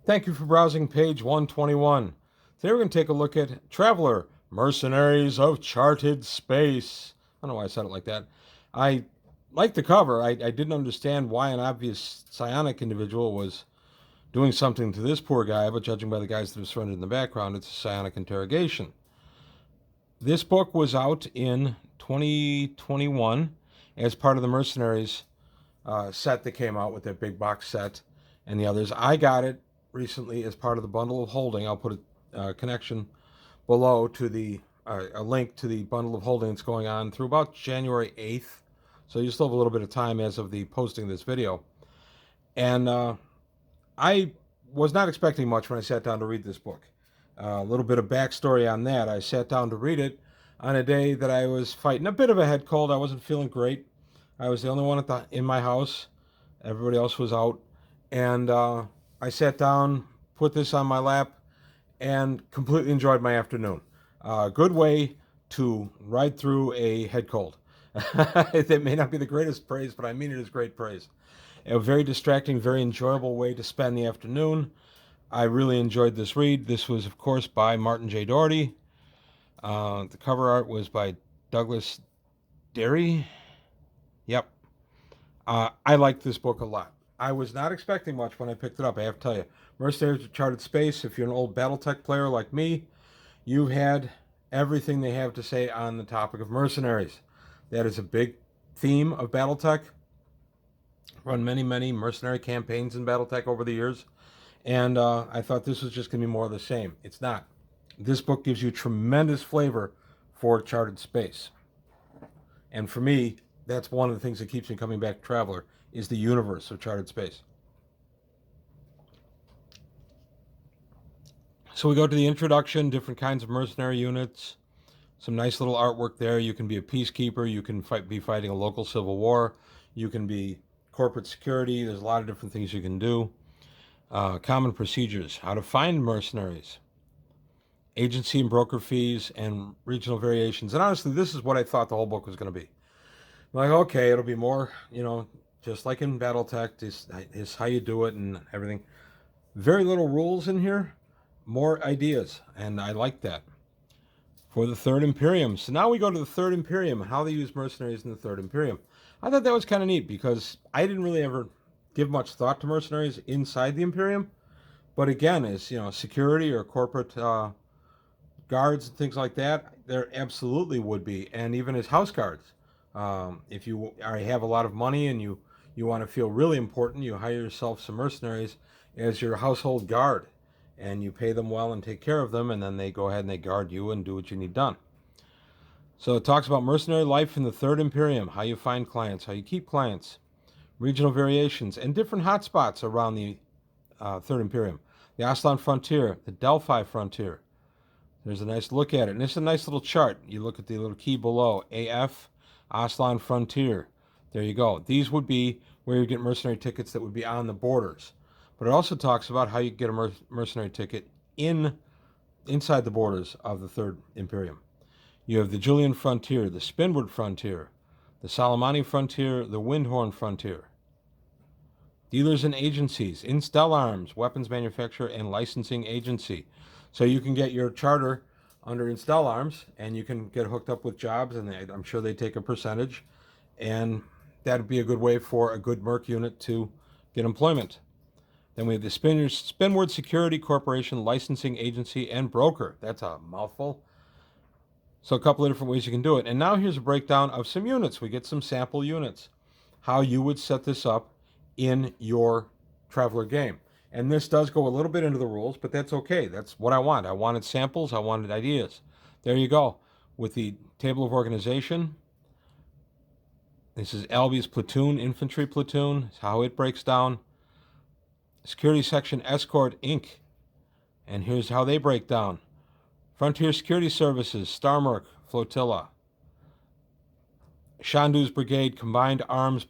Thank you for browsing page 121. Today we're going to take a look at Traveler, Mercenaries of Charted Space. I don't know why I said it like that. I liked the cover. I didn't understand why an obvious psionic individual was doing something to this poor guy, but judging by the guys that are surrendered in the background, it's a psionic interrogation. This book was out in 2021 as part of the Mercenaries set that came out with that big box set and the others. I got it recently as part of the bundle of holding. I'll put a connection below to a link to the bundle of holding that's going on through about January 8th. So you still have a little bit of time as of the posting of this video. And I was not expecting much when I sat down to read this book. A little bit of backstory on that. I sat down to read it on a day that I was fighting a bit of a head cold. I wasn't feeling great. I was the only one in my house. Everybody else was out. And I sat down, put this on my lap, and completely enjoyed my afternoon. Good way to ride through a head cold. That may not be the greatest praise, but I mean it as great praise. A very distracting, very enjoyable way to spend the afternoon. I really enjoyed this read. This was, of course, by Martin J. Doherty. The cover art was by Douglas Derry. Yep. I liked this book a lot. I was not expecting much when I picked it up, I have to tell you. Mercenaries of Charted Space, if you're an old Battletech player like me, you've had everything they have to say on the topic of mercenaries. That is a big theme of Battletech. Run many, many mercenary campaigns in Battletech over the years. And I thought this was just going to be more of the same. It's not. This book gives you tremendous flavor for Charted Space. And for me, that's one of the things that keeps me coming back to Traveler, is the universe of Charted Space. So we go to the introduction, different kinds of mercenary units, some nice little artwork there. You can be a peacekeeper, you can be fighting a local civil war, you can be corporate security. There's a lot of different things you can do. Common procedures, how to find mercenaries, agency and broker fees, and regional variations. And honestly, this is what I thought the whole book was going to be. Like, okay, it'll be more, just like in Battletech, is how you do it and everything. Very little rules in here, more ideas, and I like that. For the Third Imperium. So now we go to the Third Imperium, how they use mercenaries in the Third Imperium. I thought that was kind of neat because I didn't really ever give much thought to mercenaries inside the Imperium. But again, as security or corporate guards and things like that, there absolutely would be, and even as house guards. If you have a lot of money and you want to feel really important, you hire yourself some mercenaries as your household guard, and you pay them well and take care of them, and then they go ahead and they guard you and do what you need done. So it talks about mercenary life in the Third Imperium, how you find clients, how you keep clients, regional variations, and different hotspots around the Third Imperium. The Aslan Frontier, the Delphi Frontier. There's a nice look at it, and it's a nice little chart. You look at the little key below, AF, Aslan Frontier. There you go. These would be where you get mercenary tickets that would be on the borders. But it also talks about how you get a mercenary ticket inside the borders of the Third Imperium. You have the Julian Frontier, the Spinward Frontier, the Salamani Frontier, the Windhorn Frontier. Dealers and agencies, Instel Arms, weapons manufacturer and licensing agency. So you can get your charter under Instel Arms, and you can get hooked up with jobs, and I'm sure they take a percentage, and that'd be a good way for a good Merc unit to get employment. Then we have the Spinward Security Corporation, licensing agency, and broker. That's a mouthful. So a couple of different ways you can do it. And now here's a breakdown of some units. We get some sample units, how you would set this up in your Traveler game. And this does go a little bit into the rules, but that's okay. That's what I want. I wanted samples. I wanted ideas. There you go. With the table of organization, this is Albie's platoon, infantry platoon, how it breaks down. Security Section Escort Inc. And here's how they break down. Frontier Security Services, Starmerc Flotilla. Shandu's Brigade, Combined Arms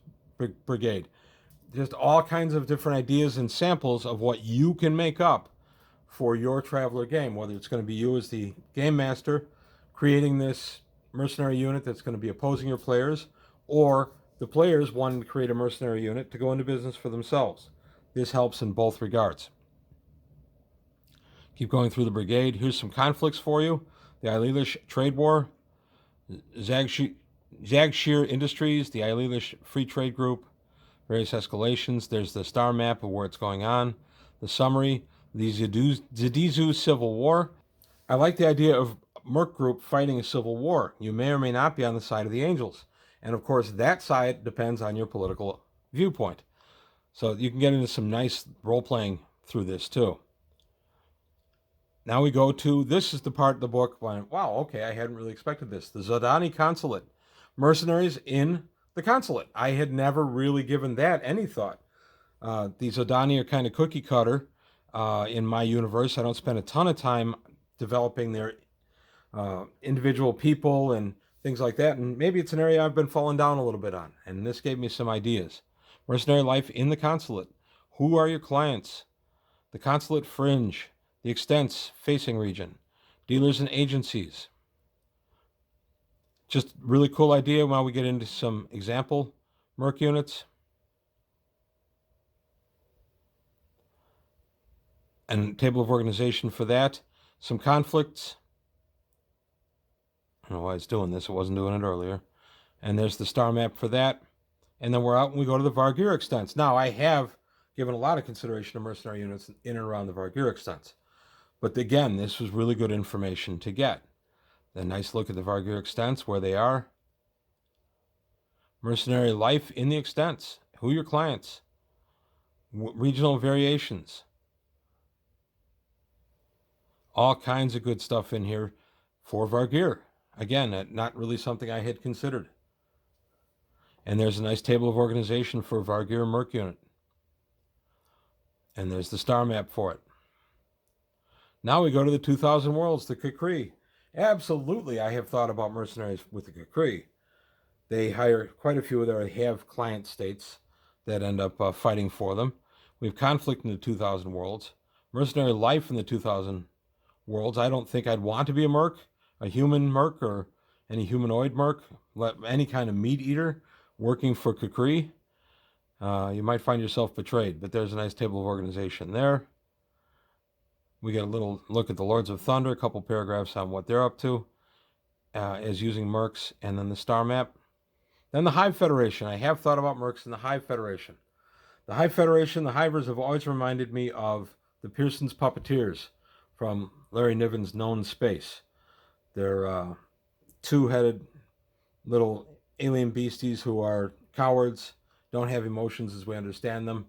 Brigade. Just all kinds of different ideas and samples of what you can make up for your Traveler game, whether it's going to be you as the game master creating this mercenary unit that's going to be opposing your players, or the players wanting to create a mercenary unit to go into business for themselves. This helps in both regards. Keep going through the brigade. Here's some conflicts for you. The Eilish Trade War, Zagshir Industries, the Eilish Free Trade Group, various escalations. There's the star map of where it's going on. The summary, the Zidizu Civil War. I like the idea of Merc Group fighting a civil war. You may or may not be on the side of the Angels. And of course, that side depends on your political viewpoint. So you can get into some nice role-playing through this too. Now we go to, this is the part of the book when, wow, okay, I hadn't really expected this. The Zodani Consulate. Mercenaries in the consulate. I had never really given that any thought. The Zodani are kind of cookie cutter in my universe. I don't spend a ton of time developing their individual people and things like that. And maybe it's an area I've been falling down a little bit on. And this gave me some ideas. Mercenary life in the consulate. Who are your clients? The consulate fringe. The extents facing region. Dealers and agencies. Just really cool idea while we get into some example Merc units. And table of organization for that. Some conflicts. I don't know why it's doing this. It wasn't doing it earlier. And there's the star map for that. And then we're out and we go to the Vargir extents. Now, I have given a lot of consideration to mercenary units in and around the Vargir extents. But again, this was really good information to get. A nice look at the Vargir extents, where they are. Mercenary life in the extents. Who are your clients? Regional variations. All kinds of good stuff in here for Vargir. Again, not really something I had considered. And there's a nice table of organization for Vargir Merc unit. And there's the star map for it. Now we go to the 2000 Worlds, the Kukri. Absolutely, I have thought about mercenaries with the Kukri. They hire quite a few of their have client states that end up fighting for them. We have conflict in the 2000 Worlds. Mercenary life in the 2000 Worlds. I don't think I'd want to be a merc, a human merc, or any humanoid merc, any kind of meat eater working for Kukri. You might find yourself betrayed, but there's a nice table of organization there. We get a little look at the Lords of Thunder, a couple paragraphs on what they're up to as using mercs, and then the star map. Then the Hive Federation. I have thought about mercs in the Hive Federation. The Hive Federation, the Hivers have always reminded me of the Pearson's Puppeteers from Larry Niven's Known Space. They're two-headed little alien beasties who are cowards, don't have emotions as we understand them.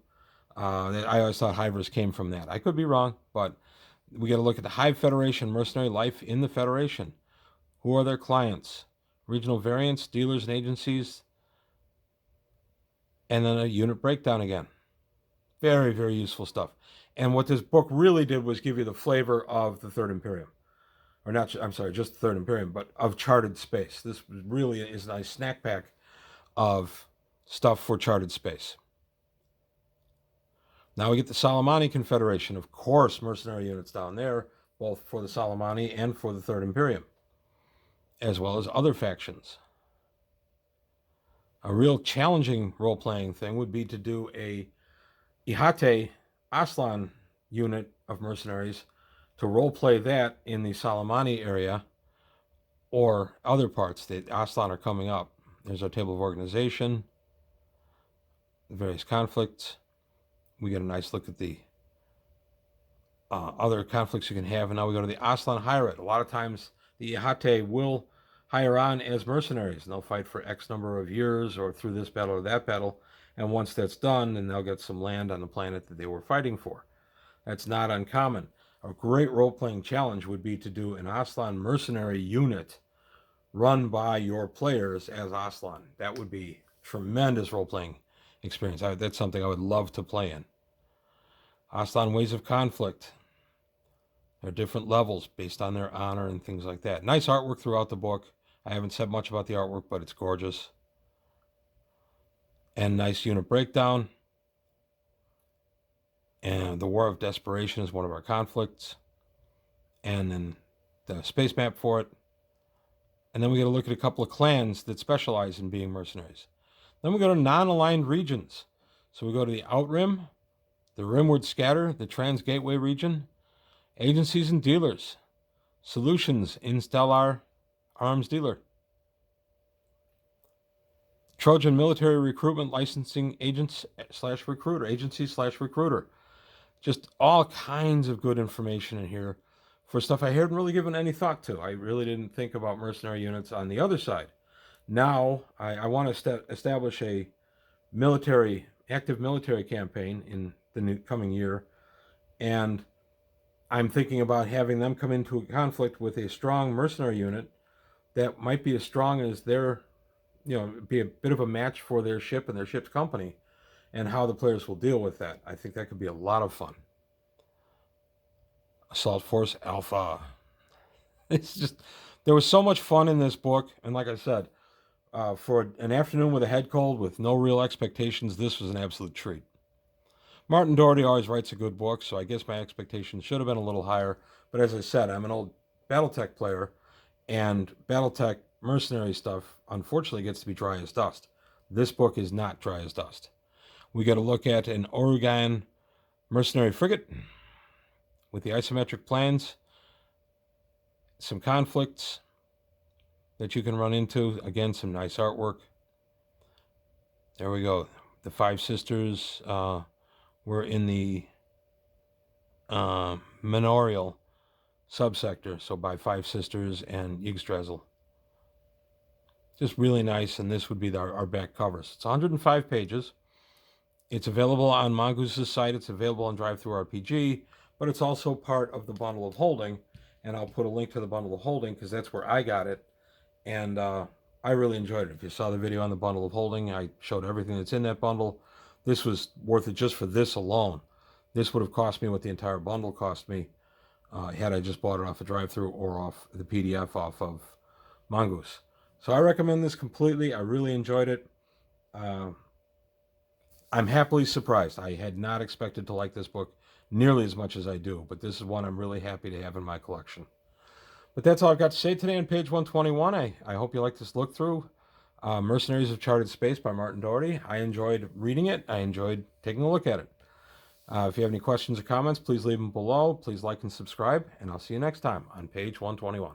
I always thought Hivers came from that. I could be wrong, but we got to look at the Hive Federation, mercenary life in the Federation. Who are their clients? Regional variants, dealers and agencies, and then a unit breakdown again. Very, very useful stuff. And what this book really did was give you the flavor of the Third Imperium. Or not, I'm sorry, just the Third Imperium, but of charted space. This really is a nice snack pack of stuff for charted space. Now we get the Soleimani Confederation. Of course, mercenary units down there, both for the Soleimani and for the Third Imperium, as well as other factions. A real challenging role-playing thing would be to do a Ihate Aslan unit of mercenaries, to role-play that in the Soleimani area or other parts. The Aslan are coming up. There's our table of organization, the various conflicts. We get a nice look at the other conflicts you can have. And now we go to the Aslan Hayret. A lot of times the Ihate will hire on as mercenaries, and they'll fight for X number of years or through this battle or that battle. And once that's done, then they'll get some land on the planet that they were fighting for. That's not uncommon. A great role-playing challenge would be to do an Aslan mercenary unit run by your players as Aslan. That would be tremendous role-playing experience. That's something I would love to play in. Aslan ways of conflict. There are different levels based on their honor and things like that. Nice artwork throughout the book. I haven't said much about the artwork, but it's gorgeous. And nice unit breakdown. And the War of Desperation is one of our conflicts. And then the space map for it. And then we got to look at a couple of clans that specialize in being mercenaries. Then we go to non-aligned regions. So we go to the Outrim, the Rimward Scatter, the Trans-Gateway region, Agencies and dealers. Solutions in Stellar Arms Dealer. Trojan Military Recruitment Licensing Agents / Recruiter. Agency / Recruiter. Just all kinds of good information in here for stuff I hadn't really given any thought to. I really didn't think about mercenary units on the other side. Now I want to establish a active military campaign in the coming year, and I'm thinking about having them come into a conflict with a strong mercenary unit that might be as strong as their, be a bit of a match for their ship and their ship's company, and how the players will deal with that. I think that could be a lot of fun. Assault Force Alpha. It's just, there was so much fun in this book, and like I said, for an afternoon with a head cold with no real expectations, this was an absolute treat. Martin Doherty always writes a good book, so I guess my expectations should have been a little higher. But as I said, I'm an old Battletech player, and Battletech mercenary stuff, unfortunately, gets to be dry as dust. This book is not dry as dust. We got to look at an Oregon mercenary frigate with the isometric plans, some conflicts that you can run into. Again, some nice artwork. There we go. The Five Sisters were in the manorial subsector, so by Five Sisters and Yggdrasil. Just really nice, and this would be our back covers. It's 105 pages. It's available on Mongoose's site. It's available on DriveThruRPG, but it's also part of the bundle of holding, and I'll put a link to the bundle of holding because that's where I got it, and I really enjoyed it. If you saw the video on the bundle of holding, I showed everything that's in that bundle. This was worth it just for this alone. This would have cost me what the entire bundle cost me had I just bought it off of DriveThru or off the PDF off of Mongoose. So I recommend this completely. I really enjoyed it. I'm happily surprised. I had not expected to like this book nearly as much as I do, but this is one I'm really happy to have in my collection. But that's all I've got to say today on page 121. I hope you like this look through. Mercenaries of Charted Space by Martin Doherty. I enjoyed reading it. I enjoyed taking a look at it. If you have any questions or comments, please leave them below. Please like and subscribe, and I'll see you next time on page 121.